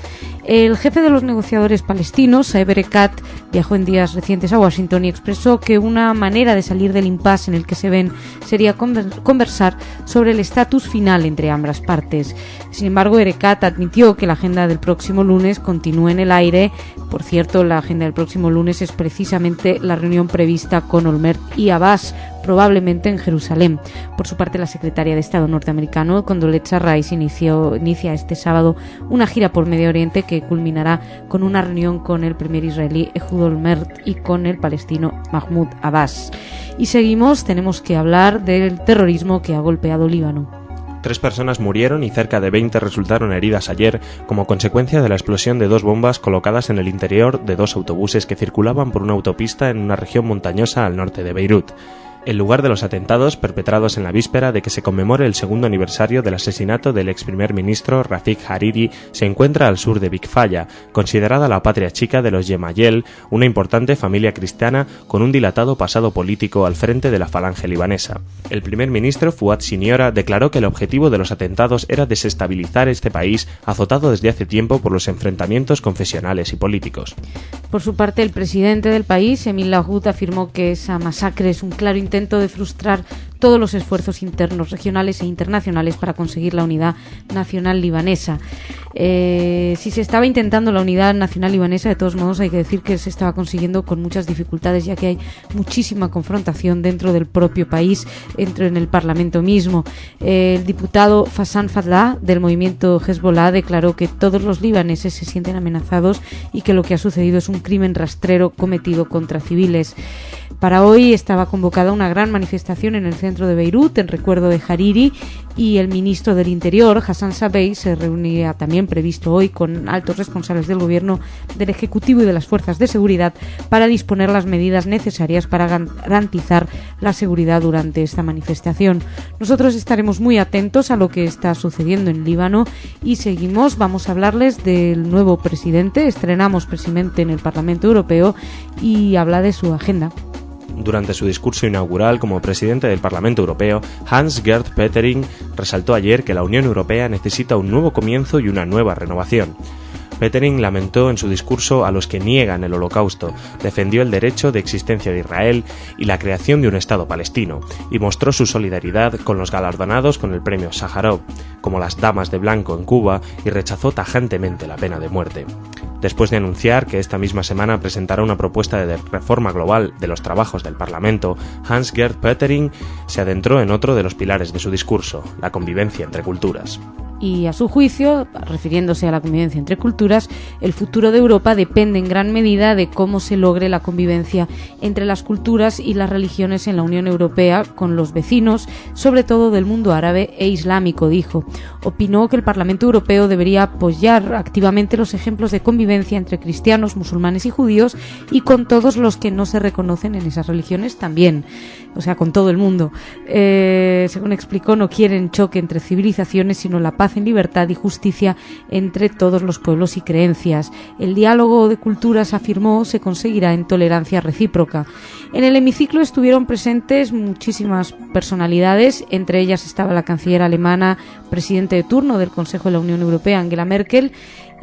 El jefe de los negociadores palestinos, Saeb Erekat, viajó en días recientes a Washington y expresó que una manera de salir del impasse en el que se ven sería conversar sobre el estatus final entre ambas partes. Sin embargo, Erekat admitió que la agenda del próximo lunes continúa en el aire. Por cierto, la agenda del próximo lunes es precisamente la reunión prevista con Olmert y Abbas, probablemente en Jerusalén. Por su parte, la secretaria de Estado norteamericano, Condoleezza Rice, inicia este sábado una gira por Medio Oriente que culminará con una reunión con el primer israelí Ehud Olmert y con el palestino Mahmoud Abbas. Y tenemos que hablar del terrorismo que ha golpeado Líbano.
3 personas murieron y cerca de 20 resultaron heridas ayer como consecuencia de la explosión de 2 bombas colocadas en el interior de 2 autobuses que circulaban por una autopista en una región montañosa al norte de Beirut. El lugar de los atentados, perpetrados en la víspera de que se conmemore el 2º aniversario del asesinato del ex primer ministro Rafik Hariri, se encuentra al sur de Bikfaya, considerada la patria chica de los Yemayel, una importante familia cristiana con un dilatado pasado político al frente de la falange libanesa. El primer ministro Fouad Siniora declaró que el objetivo de los atentados era desestabilizar este país azotado desde hace tiempo por los enfrentamientos confesionales y políticos.
Por su parte, el presidente del país, Emil Lahoud, afirmó que esa masacre es un claro intento de frustrar todos los esfuerzos internos, regionales e internacionales para conseguir la unidad nacional libanesa. Si se estaba intentando la unidad nacional libanesa, de todos modos hay que decir que se estaba consiguiendo con muchas dificultades, ya que hay muchísima confrontación dentro del propio país, en el Parlamento mismo. El diputado Fassan Fadlah del movimiento Hezbollah declaró que todos los libaneses se sienten amenazados y que lo que ha sucedido es un crimen rastrero cometido contra civiles. Para hoy estaba convocada una gran manifestación en el centro de Beirut en recuerdo de Hariri, y el ministro del Interior, Hassan Sabey, se reunía también previsto hoy con altos responsables del gobierno, del Ejecutivo y de las fuerzas de seguridad para disponer las medidas necesarias para garantizar la seguridad durante esta manifestación. Nosotros estaremos muy atentos a lo que está sucediendo en Líbano y vamos a hablarles del nuevo presidente. Estrenamos presidente en el Parlamento Europeo y habla de su agenda.
Durante su discurso inaugural como presidente del Parlamento Europeo, Hans-Gert Pöttering resaltó ayer que la Unión Europea necesita un nuevo comienzo y una nueva renovación. Pöttering lamentó en su discurso a los que niegan el Holocausto, defendió el derecho de existencia de Israel y la creación de un Estado palestino, y mostró su solidaridad con los galardonados con el premio Sájarov, como las damas de blanco en Cuba, y rechazó tajantemente la pena de muerte. Después de anunciar que esta misma semana presentará una propuesta de reforma global de los trabajos del Parlamento, Hans-Gert Pöttering se adentró en otro de los pilares de su discurso, la convivencia entre culturas.
Y a su juicio, refiriéndose a la convivencia entre culturas, el futuro de Europa depende en gran medida de cómo se logre la convivencia entre las culturas y las religiones en la Unión Europea con los vecinos, sobre todo del mundo árabe e islámico, dijo. Opinó que el Parlamento Europeo debería apoyar activamente los ejemplos de convivencia entre cristianos, musulmanes y judíos, y con todos los que no se reconocen en esas religiones también, o sea, con todo el mundo. Según explicó, no quieren choque entre civilizaciones, sino la paz en libertad y justicia entre todos los pueblos y creencias. El diálogo de culturas, afirmó, se conseguirá en tolerancia recíproca. En el hemiciclo estuvieron presentes muchísimas personalidades, entre ellas estaba la canciller alemana, presidente de turno del Consejo de la Unión Europea, Angela Merkel,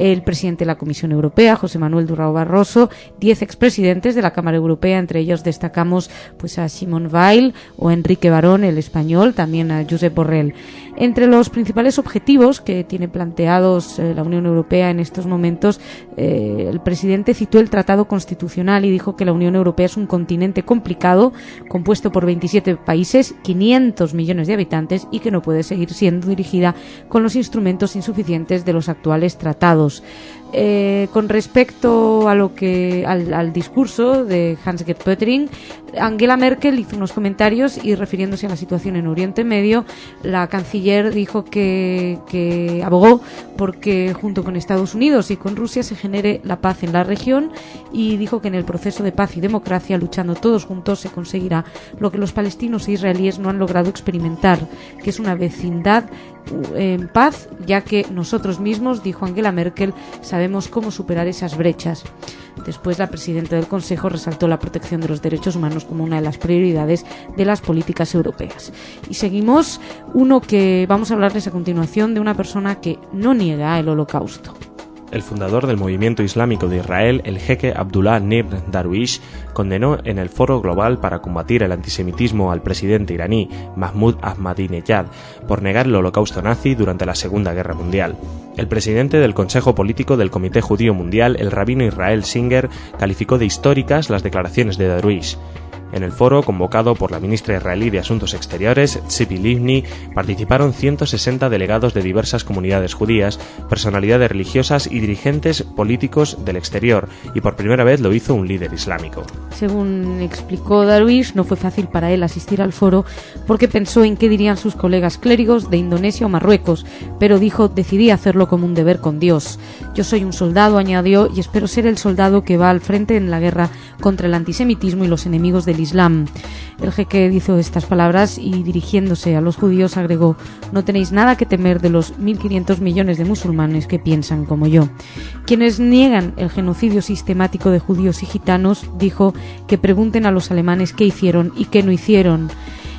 el presidente de la Comisión Europea, José Manuel Durão Barroso, 10 expresidentes de la Cámara Europea, entre ellos destacamos pues a Simone Veil o Enrique Barón, el español, también a Josep Borrell. Entre los principales objetivos que tiene planteados la Unión Europea en estos momentos, el presidente citó el Tratado Constitucional y dijo que la Unión Europea es un continente complicado, compuesto por 27 países, 500 millones de habitantes, y que no puede seguir siendo dirigida con los instrumentos insuficientes de los actuales tratados. Con respecto a lo que al discurso de Hans-Gert Pöttering, Angela Merkel hizo unos comentarios y, refiriéndose a la situación en Oriente Medio, la canciller dijo que abogó porque junto con Estados Unidos y con Rusia se genere la paz en la región, y dijo que en el proceso de paz y democracia, luchando todos juntos, se conseguirá lo que los palestinos e israelíes no han logrado experimentar, que es una vecindad en paz, ya que nosotros mismos, dijo Angela Merkel, sabemos cómo superar esas brechas. Después, la presidenta del Consejo resaltó la protección de los derechos humanos como una de las prioridades de las políticas europeas. Y seguimos, uno que vamos a hablarles a continuación, de una persona que no niega el Holocausto.
El fundador del movimiento islámico de Israel, el jeque Abdullah Nimr Darwish, condenó en el Foro Global para combatir el antisemitismo al presidente iraní Mahmoud Ahmadinejad por negar el holocausto nazi durante la Segunda Guerra Mundial. El presidente del Consejo Político del Comité Judío Mundial, el rabino Israel Singer, calificó de históricas las declaraciones de Darwish. En el foro, convocado por la ministra israelí de Asuntos Exteriores, Tzipi Livni, participaron 160 delegados de diversas comunidades judías, personalidades religiosas y dirigentes políticos del exterior, y por primera vez lo hizo un líder islámico.
Según explicó Darwish, no fue fácil para él asistir al foro porque pensó en qué dirían sus colegas clérigos de Indonesia o Marruecos, pero dijo: decidí hacerlo como un deber con Dios. Yo soy un soldado, añadió, y espero ser el soldado que va al frente en la guerra contra el antisemitismo y los enemigos del Islam. El jeque dijo estas palabras y, dirigiéndose a los judíos, agregó: no tenéis nada que temer de los 1.500 millones de musulmanes que piensan como yo. Quienes niegan el genocidio sistemático de judíos y gitanos, dijo que pregunten a los alemanes qué hicieron y qué no hicieron.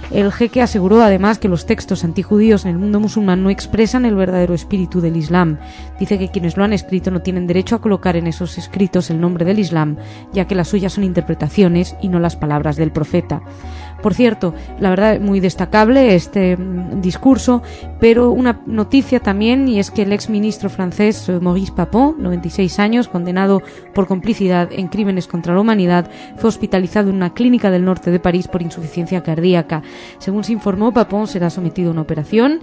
El jeque aseguró además que los textos antijudíos en el mundo musulmán no expresan el verdadero espíritu del Islam. Dice que quienes lo han escrito no tienen derecho a colocar en esos escritos el nombre del Islam, ya que las suyas son interpretaciones y no las palabras del profeta. Por cierto, la verdad, muy destacable este discurso, pero una noticia también, y es que el exministro francés Maurice Papon, 96 años, condenado por complicidad en crímenes contra la humanidad, fue hospitalizado en una clínica del norte de París por insuficiencia cardíaca. Según se informó, Papon será sometido a una operación.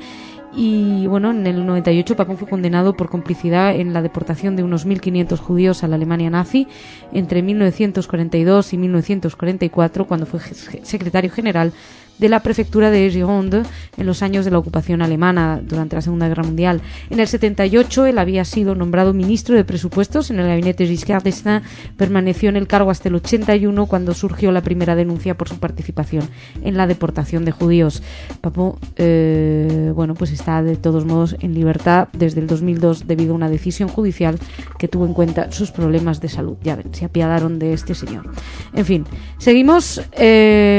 Y bueno, en el 98 Papon fue condenado por complicidad en la deportación de unos 1.500 judíos a la Alemania nazi entre 1942 y 1944, cuando fue secretario general de la prefectura de Gironde en los años de la ocupación alemana durante la Segunda Guerra Mundial. En el 78 él había sido nombrado ministro de Presupuestos en el gabinete Giscard d'Estaing. Permaneció en el cargo hasta el 81, cuando surgió la primera denuncia por su participación en la deportación de judíos. Papon, pues está de todos modos en libertad desde el 2002 debido a una decisión judicial que tuvo en cuenta sus problemas de salud. Ya ven, se apiadaron de este señor. En fin, seguimos.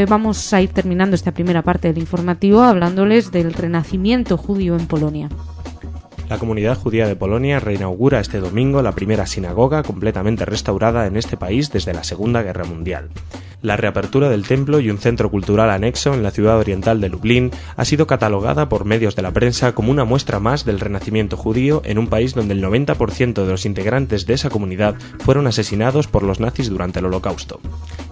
Vamos a ir terminando esta primera parte del informativo hablándoles del renacimiento judío en Polonia.
La comunidad judía de Polonia reinaugura este domingo la primera sinagoga completamente restaurada en este país desde la Segunda Guerra Mundial. La reapertura del templo y un centro cultural anexo en la ciudad oriental de Lublin ha sido catalogada por medios de la prensa como una muestra más del renacimiento judío en un país donde el 90% de los integrantes de esa comunidad fueron asesinados por los nazis durante el Holocausto.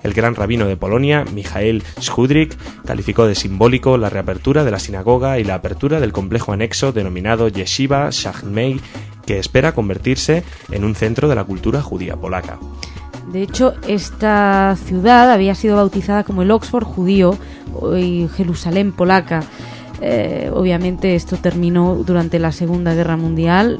El gran rabino de Polonia, Michael Schudrik, calificó de simbólico la reapertura de la sinagoga y la apertura del complejo anexo denominado Yeshiva Shachmei, que espera convertirse en un centro de la cultura judía polaca.
De hecho, esta ciudad había sido bautizada como el Oxford judío y Jerusalén polaca. Obviamente esto terminó durante la Segunda Guerra Mundial,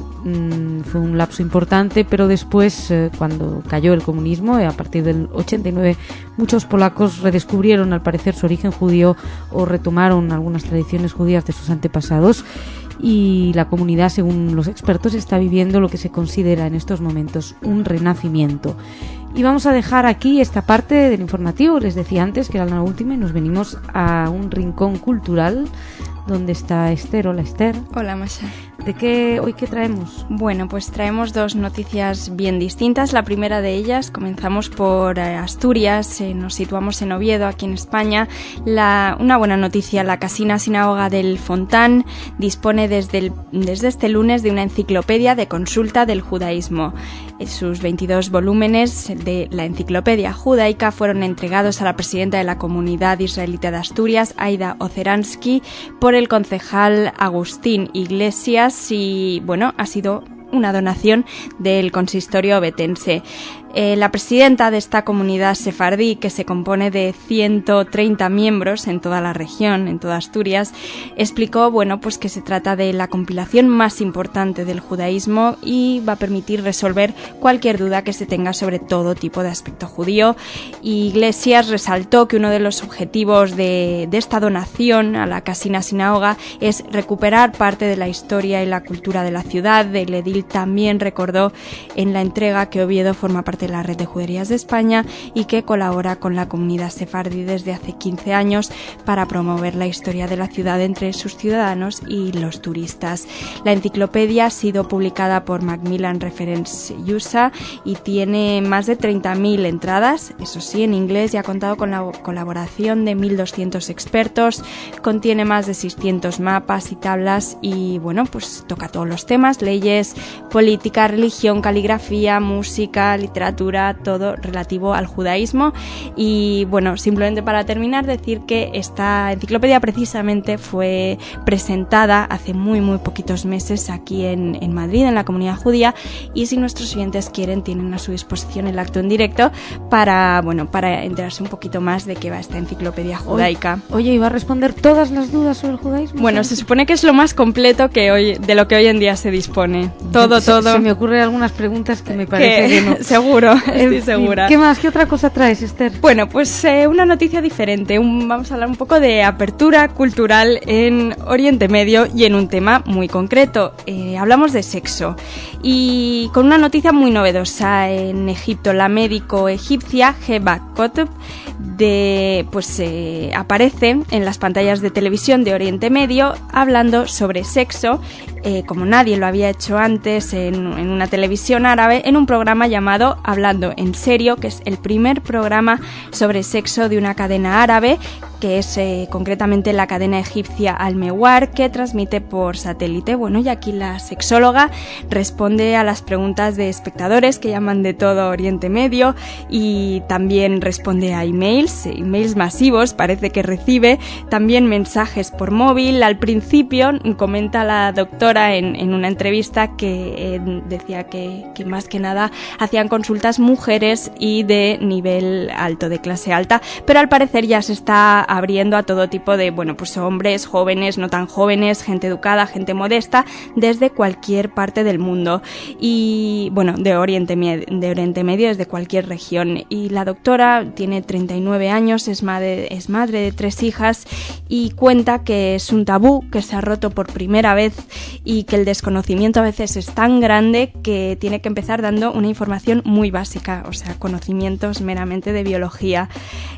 fue un lapso importante, pero después, cuando cayó el comunismo, a partir del 89, muchos polacos redescubrieron al parecer su origen judío o retomaron algunas tradiciones judías de sus antepasados. Y la comunidad, según los expertos, está viviendo lo que se considera en estos momentos un renacimiento. Y vamos a dejar aquí esta parte del informativo. Les decía antes que era la última y nos venimos a un rincón cultural donde está Esther. Hola, Esther.
Hola, Masha.
¿Hoy qué traemos?
Bueno, pues traemos dos noticias bien distintas. La primera de ellas, comenzamos por Asturias, nos situamos en Oviedo, aquí en España. Una buena noticia, la Casina Sinagoga del Fontán dispone desde este lunes de una enciclopedia de consulta del judaísmo. Sus 22 volúmenes de la enciclopedia judaica fueron entregados a la presidenta de la Comunidad Israelita de Asturias, Aida Ozeransky, por el concejal Agustín Iglesias y, bueno, ha sido una donación del consistorio ovetense. La presidenta de esta comunidad sefardí, que se compone de 130 miembros en toda la región, en toda Asturias, explicó, bueno, pues que se trata de la compilación más importante del judaísmo y va a permitir resolver cualquier duda que se tenga sobre todo tipo de aspecto judío. Y Iglesias resaltó que uno de los objetivos de esta donación a la Casina Sinagoga es recuperar parte de la historia y la cultura de la ciudad. El edil también recordó en la entrega que Oviedo forma parte de la Red de Juderías de España y que colabora con la comunidad sefardí desde hace 15 años para promover la historia de la ciudad entre sus ciudadanos y los turistas. La enciclopedia ha sido publicada por Macmillan Reference USA y tiene más de 30.000 entradas, eso sí, en inglés, y ha contado con la colaboración de 1.200 expertos, contiene más de 600 mapas y tablas y, bueno, pues toca todos los temas, leyes, política, religión, caligrafía, música, literatura, todo relativo al judaísmo. Y bueno, simplemente para terminar, decir que esta enciclopedia precisamente fue presentada hace muy poquitos meses aquí en Madrid, en la comunidad judía, y si nuestros oyentes quieren, tienen a su disposición el acto en directo para enterarse un poquito más de qué va esta enciclopedia judaica.
Oye, ¿y va a responder todas las dudas sobre el judaísmo?
Bueno, se supone que es lo más completo de lo que hoy en día se dispone. Todo.
Se me ocurren algunas preguntas que me parece que no.
Seguro, estoy segura.
¿Qué más? ¿Qué otra cosa traes, Esther?
Bueno, pues una noticia diferente. Vamos a hablar un poco de apertura cultural en Oriente Medio y en un tema muy concreto. Hablamos de sexo y con una noticia muy novedosa. En Egipto, la médico egipcia Heba Kotb aparece en las pantallas de televisión de Oriente Medio hablando sobre sexo, como nadie lo había hecho antes en una televisión árabe, en un programa llamado Hablando en Serio, que es el primer programa sobre sexo de una cadena árabe, que es concretamente la cadena egipcia Al-Mewar, que transmite por satélite. Bueno, y aquí la sexóloga responde a las preguntas de espectadores que llaman de todo Oriente Medio y también responde a emails masivos, parece que recibe también mensajes por móvil. Al principio comenta la doctora en una entrevista que decía que más que nada hacían consultas mujeres y de nivel alto, de clase alta, pero al parecer ya se está abriendo a todo tipo de, pues hombres, jóvenes, no tan jóvenes, gente educada, gente modesta, desde cualquier parte del mundo y, de Oriente Medio, desde cualquier región. Y la doctora tiene 39 años, es madre de 3 hijas y cuenta que es un tabú que se ha roto por primera vez y que el desconocimiento a veces es tan grande que tiene que empezar dando una información muy básica, o sea, conocimientos meramente de biología.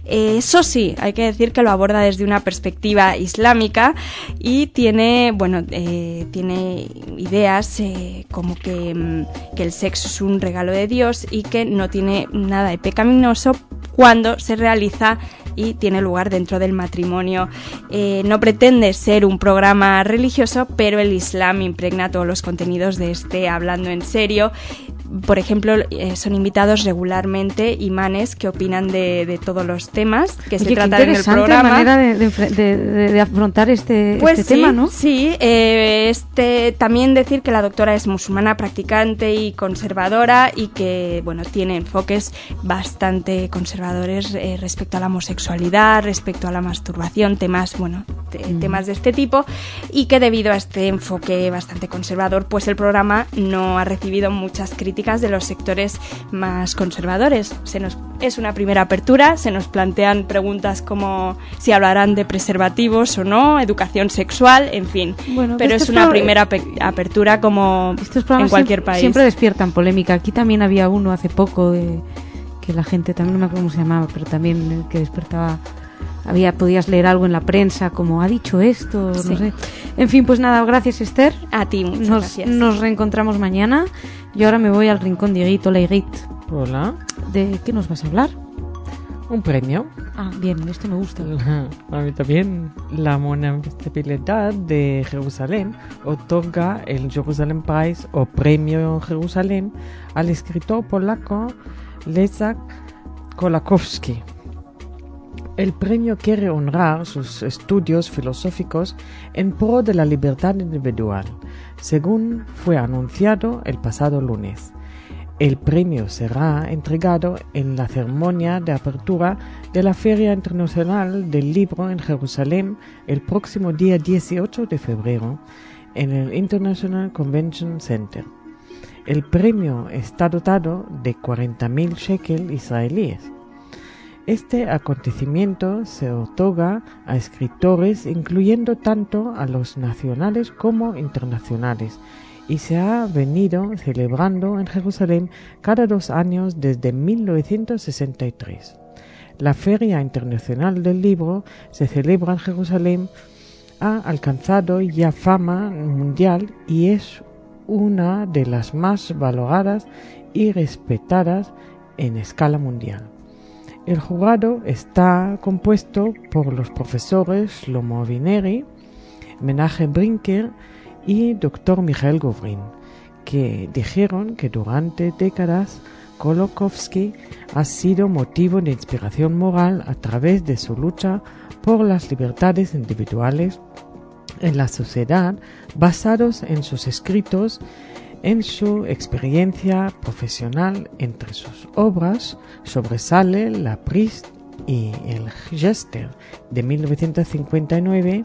Eso sí, hay que decir que lo aborda desde una perspectiva islámica y tiene ideas como que el sexo es un regalo de Dios y que no tiene nada de pecaminoso cuando se realiza y tiene lugar dentro del matrimonio. No pretende ser un programa religioso, pero el Islam impregna todos los contenidos de este hablando en serio. Por ejemplo, son invitados regularmente imanes que opinan de todos los temas que se tratan en el programa.
Manera de afrontar este tema, ¿no?
Sí, también decir que la doctora es musulmana practicante y conservadora y que, bueno, tiene enfoques bastante conservadores respecto a la homosexualidad, respecto a la masturbación, temas de este tipo, y que debido a este enfoque bastante conservador, pues el programa no ha recibido muchas críticas de los sectores más conservadores. Es una primera apertura, se nos plantean preguntas como si hablarán de preservativos o no, educación sexual, en fin. Bueno, pero es una primera apertura como en cualquier país.
Siempre despiertan polémica. Aquí también había uno hace poco que la gente, también no me acuerdo cómo se llamaba, pero también que despertaba... podías leer algo en la prensa como ha dicho esto,
sí.
No sé. En fin, pues nada, gracias Esther.
A ti, muchas gracias.
Nos reencontramos mañana. Yo ahora me voy al rincón de Higuito. Hola, Higuit.
Hola.
¿De qué nos vas a hablar?
Un premio.
Ah, bien, esto me gusta.
A mí también. La Municipalidad de Jerusalén otorga el Jerusalem Prize o Premio Jerusalén al escritor polaco Leszek Kolakowski. El premio quiere honrar sus estudios filosóficos en pro de la libertad individual, según fue anunciado el pasado lunes. El premio será entregado en la ceremonia de apertura de la Feria Internacional del Libro en Jerusalén el próximo día 18 de febrero en el International Convention Center. El premio está dotado de 40.000 shekel israelíes. Este acontecimiento se otorga a escritores, incluyendo tanto a los nacionales como internacionales, y se ha venido celebrando en Jerusalén cada 2 años desde 1963. La Feria Internacional del Libro se celebra en Jerusalén, ha alcanzado ya fama mundial y es una de las más valoradas y respetadas en escala mundial. El jurado está compuesto por los profesores Shlomo Avineri, Menachem Brinker y Dr. Michael Govrin, que dijeron que durante décadas Kolakowski ha sido motivo de inspiración moral a través de su lucha por las libertades individuales en la sociedad, basados en sus escritos. En su experiencia profesional, entre sus obras sobresale La Priest y El Gester de 1959,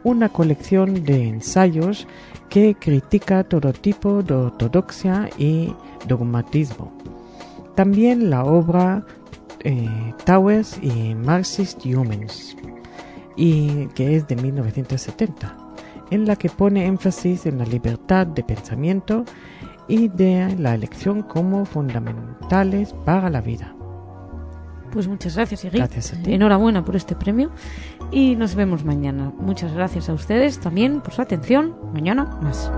una colección de ensayos que critica todo tipo de ortodoxia y dogmatismo. También la obra Towers y Marxist Humans, y que es de 1970. En la que pone énfasis en la libertad de pensamiento y de la elección como fundamentales para la vida.
Pues muchas gracias, Iggy.
Gracias a ti.
Enhorabuena por este premio y nos vemos mañana. Muchas gracias a ustedes también por su atención. Mañana más.